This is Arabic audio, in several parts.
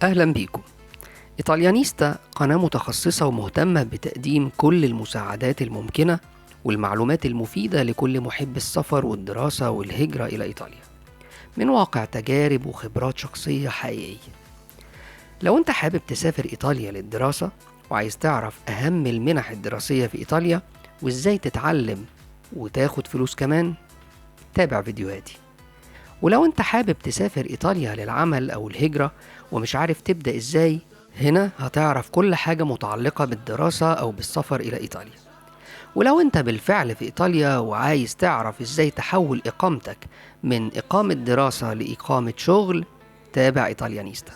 أهلا بيكم. إيطاليانيستا قناة متخصصة ومهتمة بتقديم كل المساعدات الممكنة والمعلومات المفيدة لكل محب السفر والدراسة والهجرة إلى إيطاليا من واقع تجارب وخبرات شخصية حقيقية. لو أنت حابب تسافر إيطاليا للدراسة وعايز تعرف أهم المنح الدراسية في إيطاليا وإزاي تتعلم وتاخد فلوس كمان، تابع فيديوهاتي. ولو انت حابب تسافر إيطاليا للعمل أو الهجرة ومش عارف تبدأ إزاي، هنا هتعرف كل حاجة متعلقة بالدراسة أو بالسفر إلى إيطاليا. ولو انت بالفعل في إيطاليا وعايز تعرف إزاي تحول إقامتك من إقامة دراسة لإقامة شغل، تابع إيطاليانيستا.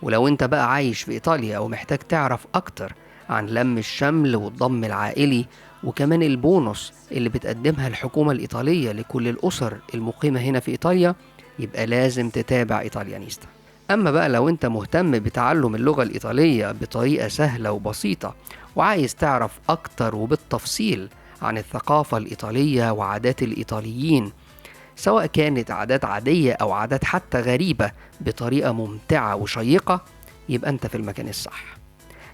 ولو انت بقى عايش في إيطاليا ومحتاج تعرف أكتر عن لم الشمل والضم العائلي وكمان البونص اللي بتقدمها الحكومة الإيطالية لكل الأسر المقيمة هنا في إيطاليا، يبقى لازم تتابع إيطاليانيستا. أما بقى لو انت مهتم بتعلم اللغة الإيطالية بطريقة سهلة وبسيطة وعايز تعرف أكتر وبالتفصيل عن الثقافة الإيطالية وعادات الإيطاليين، سواء كانت عادات عادية أو عادات حتى غريبة بطريقة ممتعة وشيقة، يبقى أنت في المكان الصح.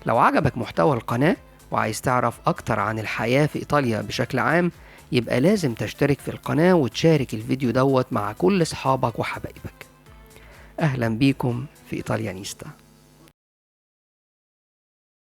لو عجبك محتوى القناة وعايز تعرف أكتر عن الحياة في إيطاليا بشكل عام، يبقى لازم تشترك في القناة وتشارك الفيديو دوت مع كل أصحابك وحبايبك. أهلا بيكم في إيطاليانيستا.